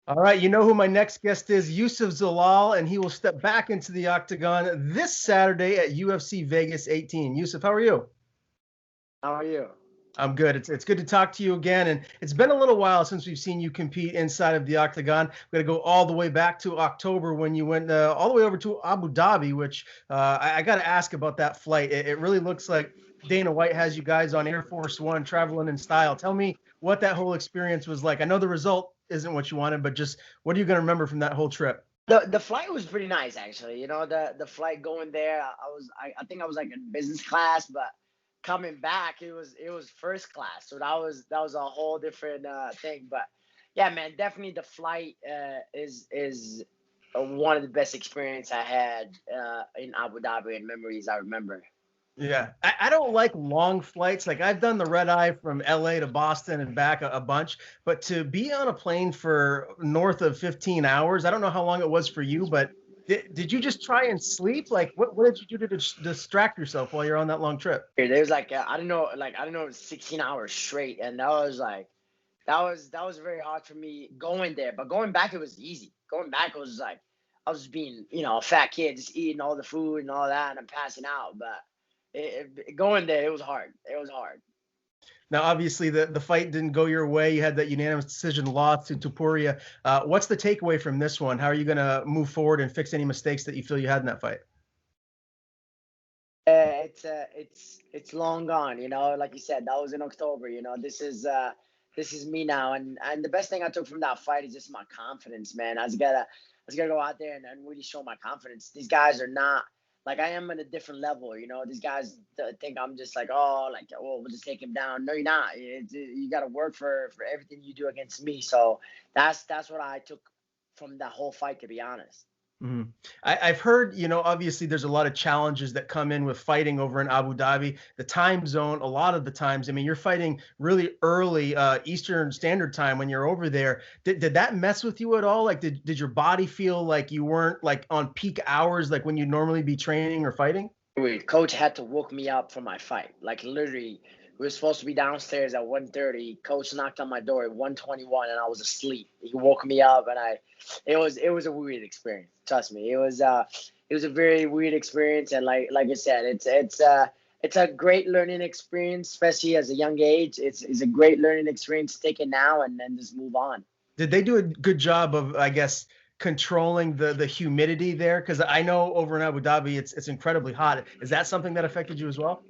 All right, you know who my next guest is, Youssef Zalal, and he will step back into the octagon this Saturday at UFC Vegas 18. Youssef, how are you? How are you? I'm good. It's good to talk to you again, and it's been a little while since we've seen you compete inside of the octagon. We got to go all the way back to October when you went all the way over to Abu Dhabi, which I got to ask about that flight. It really looks like Dana White has you guys on Air Force One, traveling in style. Tell me what that whole experience was like. I know the result isn't what you wanted, but just what are you going to remember from that whole trip? The flight was pretty nice actually. The flight going there, I think I was like in business class, but coming back it was first class. So that was a whole different thing. But yeah, man, definitely the flight is one of the best experience I had in Abu Dhabi and memories I remember. Yeah, I don't like long flights. Like I've done the red eye from LA to Boston and back a bunch, but to be on a plane for north of 15 hours, I don't know how long it was for you, but did you just try and sleep? Like what did you do to distract yourself while you're on that long trip? There was like I don't know, 16 hours straight, and that was like that was very hard for me going there. But going back, it was easy. Going back, it was like I was being, a fat kid, just eating all the food and all that, and I'm passing out. But going there, it was hard. It was hard. Now, obviously, the fight didn't go your way. You had that unanimous decision loss to Topuria. What's the takeaway from this one? How are you going to move forward and fix any mistakes that you feel you had in that fight? It's long gone. Like you said, that was in October. This is me now, and the best thing I took from that fight is just my confidence, man. I just gotta go out there and really show my confidence. These guys are not like I am at a different level. These guys think I'm just like, oh, like, oh, we'll just take him down. No, you're not. You got to work for everything you do against me. So that's what I took from that whole fight, to be honest. Mhm. I've heard, obviously there's a lot of challenges that come in with fighting over in Abu Dhabi. The time zone, a lot of the times, I mean, you're fighting really early Eastern Standard Time when you're over there. Did that mess with you at all? Like, did your body feel like you weren't like on peak hours, like when you'd normally be training or fighting? Wait, coach had to woke me up for my fight. Like literally, we were supposed to be downstairs at 1:30. Coach knocked on my door at 1:21, and I was asleep. He woke me up, and it was a weird experience. Trust me, it was a very weird experience. And like I said, it's a great learning experience, especially as a young age. It's a great learning experience to take it now and then just move on. Did they do a good job of, I guess, controlling the humidity there? Because I know over in Abu Dhabi, it's incredibly hot. Is that something that affected you as well?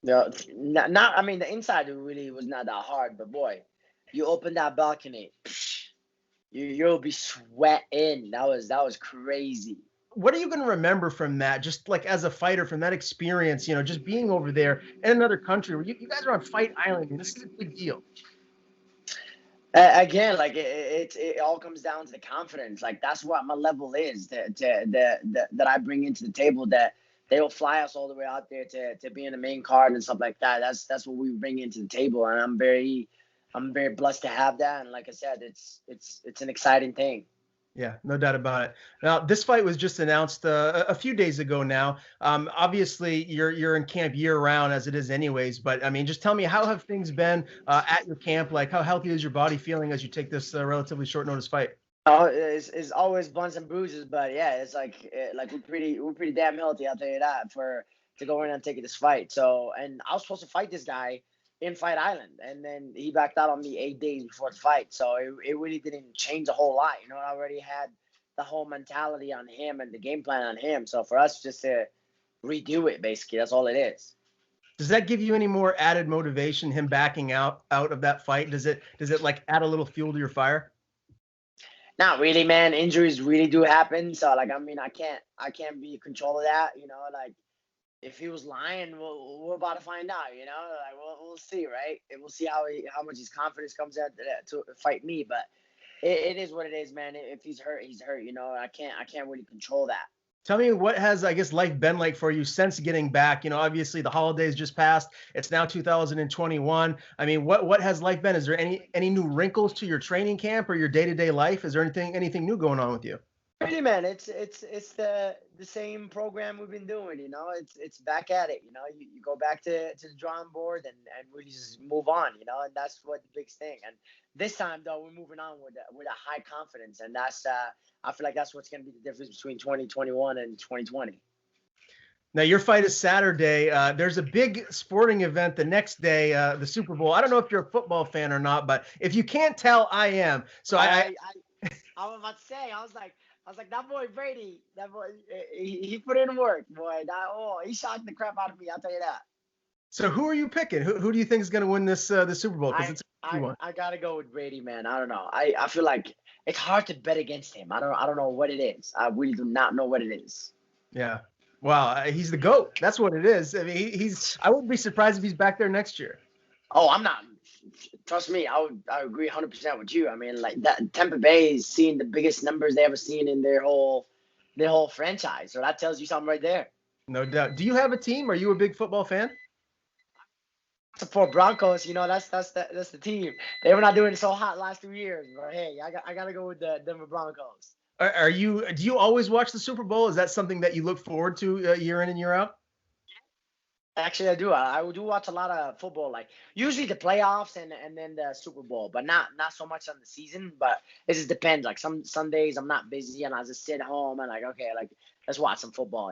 No, not. I mean, the inside really was not that hard, but boy, you open that balcony. You'll be sweating. That was crazy. What are you going to remember from that? Just like as a fighter, from that experience, just being over there in another country where you guys are on Fight Island. I mean, this is a big deal. Again, like it all comes down to the confidence. Like that's what my level is that I bring into the table. That they will fly us all the way out there to be in the main card and stuff like that. That's what we bring into the table, and I'm very blessed to have that. And like I said, it's an exciting thing. Yeah, no doubt about it. Now, this fight was just announced a few days ago now. Obviously, you're in camp year round as it is anyways. But I mean, just tell me, how have things been at your camp? Like, how healthy is your body feeling as you take this relatively short notice fight? Oh, it's always bumps and bruises, but yeah, it's like we're pretty damn healthy. I'll tell you that for to go in and take this fight. So, and I was supposed to fight this guy in Fight Island, and then he backed out on me 8 days before the fight. So it really didn't change a whole lot. I already had the whole mentality on him and the game plan on him. So for us, just to redo it, basically, that's all it is. Does that give you any more added motivation? Him backing out of that fight? Does it like add a little fuel to your fire? Not really, man. Injuries really do happen. So like, I mean, I can't be in control of that. Like if he was lying, we're about to find out. Like we'll see, right? And we'll see how much his confidence comes out to fight me. But it is what it is, man. If he's hurt, he's hurt. I can't really control that. Tell me what has, I guess, life been like for you since getting back? Obviously the holidays just passed. It's now 2021. I mean, what has life been? Is there any new wrinkles to your training camp or your day-to-day life? Is there anything new going on with you? Really, man, it's the same program we've been doing. It's back at it. You go back to the drawing board and really just move on. And that's what the big thing. And This time though, we're moving on with a high confidence, and that's I feel like that's what's going to be the difference between 2021 and 2020. Now, your fight is Saturday. There's a big sporting event the next day, the Super Bowl. I don't know if you're a football fan or not, but if you can't tell, I am. So I was about to say, I was like, that boy Brady, that boy, he put in work, boy. He shocked the crap out of me. I'll tell you that. So who are you picking? Who do you think is going to win this the Super Bowl? Because it's I gotta go with Brady, man. I don't know. I feel like it's hard to bet against him. I don't know what it is. I really do not know what it is. Yeah. Wow, he's the GOAT. That's what it is. I mean, he's. I wouldn't be surprised if he's back there next year. Oh, I'm not. Trust me, I agree 100% with you. I mean, like that Tampa Bay is seeing the biggest numbers they ever seen in their whole franchise. So that tells you something right there. No doubt. Do you have a team? Are you a big football fan? Support Broncos, that's the team. They were not doing it so hot last 2 years, but hey, I gotta go with the Denver Broncos. Are you? Do you always watch the Super Bowl? Is that something that you look forward to year in and year out? Actually, I do. I do watch a lot of football, like usually the playoffs and then the Super Bowl, but not so much on the season. But it just depends. Like some days I'm not busy and I just sit home and like, okay, like let's watch some football.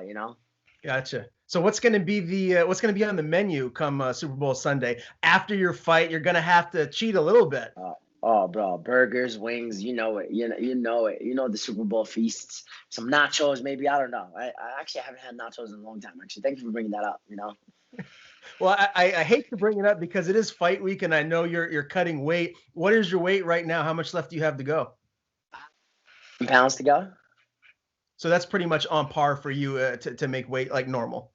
Gotcha. So what's going to be on the menu come Super Bowl Sunday? After your fight, you're going to have to cheat a little bit. Oh, bro, burgers, wings, you know it. You know it. You know the Super Bowl feasts. Some nachos, maybe. I don't know. I actually haven't had nachos in a long time. Actually, thank you for bringing that up. Well, I hate to bring it up because it is fight week, and I know you're cutting weight. What is your weight right now? How much left do you have to go? Pounds to go. So that's pretty much on par for you to make weight like normal.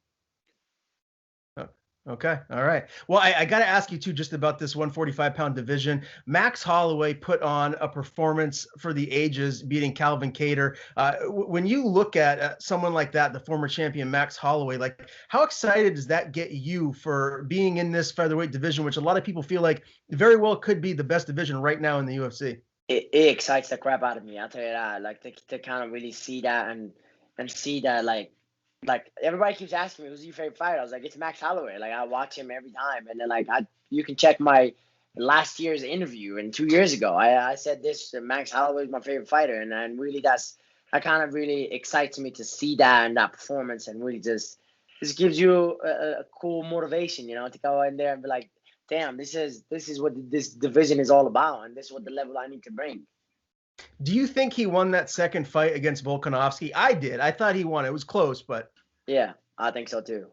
Okay. All right. Well, I got to ask you too, just about this 145-pound division. Max Holloway put on a performance for the ages, beating Calvin Kattar. When you look at someone like that, the former champion Max Holloway, like how excited does that get you for being in this featherweight division, which a lot of people feel like very well could be the best division right now in the UFC? It excites the crap out of me. I'll tell you that. Like to kind of really see that and see that like everybody keeps asking me who's your favorite fighter. I was like, it's Max Holloway. Like I watch him every time, and then like you can check my last year's interview and 2 years ago. I said this Max Holloway is my favorite fighter, and really that kind of really excites me to see that and that performance, and really just gives you a cool motivation, to go in there and be like, damn, this is what this division is all about, and this is what the level I need to bring. Do you think he won that second fight against Volkanovski? I did. I thought he won. It was close, but yeah, I think so too.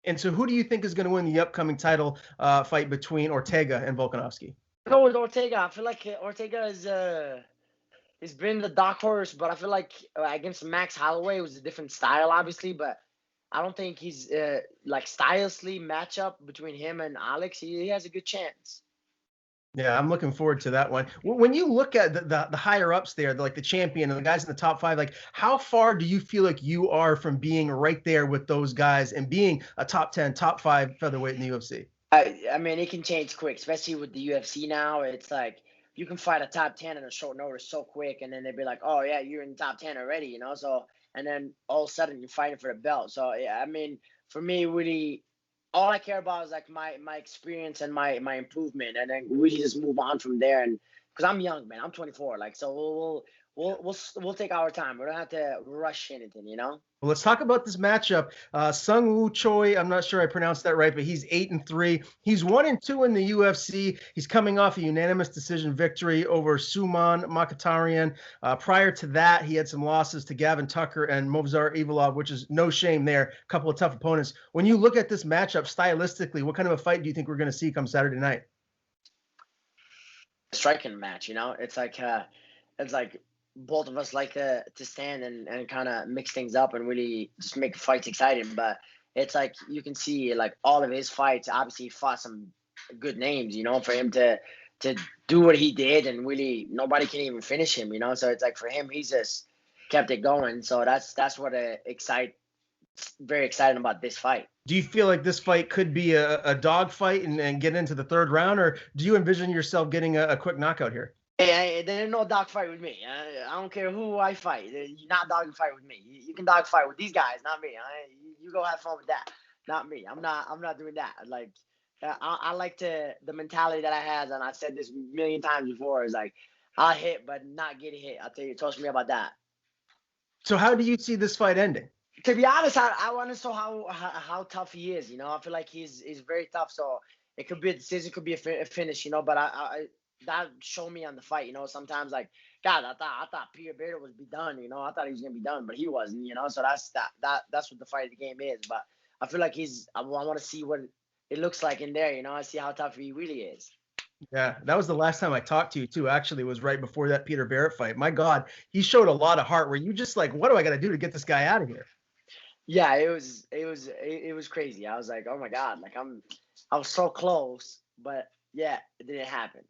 And so who do you think is going to win the upcoming title fight between Ortega and Volkanovski? Go with Ortega. I feel like Ortega has been the dark horse, but I feel like against Max Holloway it was a different style, obviously, but I don't think he's like stylishly matchup between him and Alex. He has a good chance. Yeah, I'm looking forward to that one. When you look at the higher ups there, like the champion and the guys in the top five, like how far do you feel like you are from being right there with those guys and being a top 10, top 5 featherweight in the UFC? I mean, it can change quick, especially with the UFC now. It's like you can fight a top 10 in a short notice so quick, and then they'd be like, oh, yeah, you're in the top 10 already, So, and then all of a sudden you're fighting for the belt. So, yeah, I mean, for me, really, all I care about is like my experience and my improvement, and then really just move on from there. And because I'm young, man, I'm 24. Like, so we'll take our time. We don't have to rush anything, Well, let's talk about this matchup. Seung Woo Choi, I'm not sure I pronounced that right, but he's 8-3. He's 1-2 in the UFC. He's coming off a unanimous decision victory over Suman Mkhitaryan. Prior to that, he had some losses to Gavin Tucker and Movsar Evloev, which is no shame there. A couple of tough opponents. When you look at this matchup stylistically, what kind of a fight do you think we're going to see come Saturday night? Striking match, it's like both of us like to stand and kind of mix things up and really just make fights exciting. But it's like you can see like all of his fights, obviously he fought some good names, for him to do what he did, and really nobody can even finish him, So it's like for him, he's just kept it going. So that's what very exciting about this fight. Do you feel like this fight could be a dog fight and get into the third round, or do you envision yourself getting a quick knockout here? Hey, there's no dog fight with me. I don't care who I fight. You're not dog fight with me. You can dog fight with these guys, not me. You go have fun with that, not me. I'm not doing that. Like I like the mentality that I had, and I said this a million times before, is like, I'll hit, but not get hit. I'll tell you, trust me about that. So how do you see this fight ending? To be honest, I want to show how tough he is. You know, I feel like he's very tough. So it could be a decision, could be a finish. You know, but I that showed me on the fight. You know, sometimes like, God, I thought Peter Bear was be done. You know, I thought he was gonna be done, but he wasn't. You know, so that's what the fight of the game is. But I feel like I want to see what it looks like in there. You know, I see how tough he really is. Yeah, that was the last time I talked to you too. Actually, was right before that Peter Barrett fight. My God, he showed a lot of heart. Where you just like, what do I got to do to get this guy out of here? Yeah, it was crazy. I was like, oh my God, like I was so close, but yeah, it didn't happen.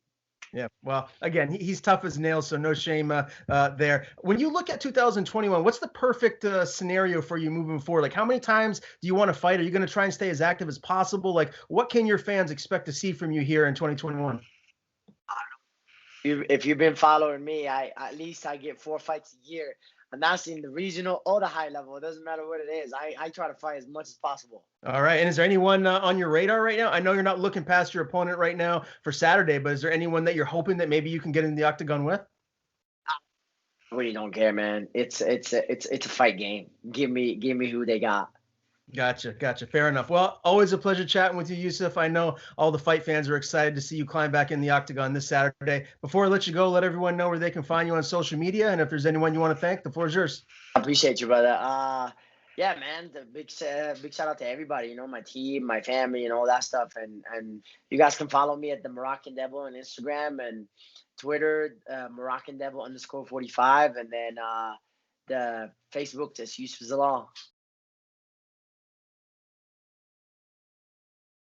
Yeah, well, again, he's tough as nails, so no shame there. When you look at 2021, what's the perfect scenario for you moving forward? Like, how many times do you want to fight? Are you going to try and stay as active as possible? Like, what can your fans expect to see from you here in 2021? If you've been following me, I at least I get 4 fights a year, and that's in the regional or the high level. It doesn't matter what it is. I try to fight as much as possible. All right, and is there anyone on your radar right now? I know you're not looking past your opponent right now for Saturday, but is there anyone that you're hoping that maybe you can get in the octagon with? I really don't care, man. It's a fight game. Give me who they got. Gotcha, gotcha. Fair enough. Well, always a pleasure chatting with you, Youssef. I know all the fight fans are excited to see you climb back in the octagon this Saturday. Before I let you go, let everyone know where they can find you on social media, and if there's anyone you want to thank, the floor is yours. I appreciate you, brother. Yeah, man. The big shout out to everybody. You know, my team, my family, and all that stuff. And you guys can follow me at the Moroccan Devil on Instagram and Twitter, Moroccan Devil _45, and then the Facebook just Youssef Zalal.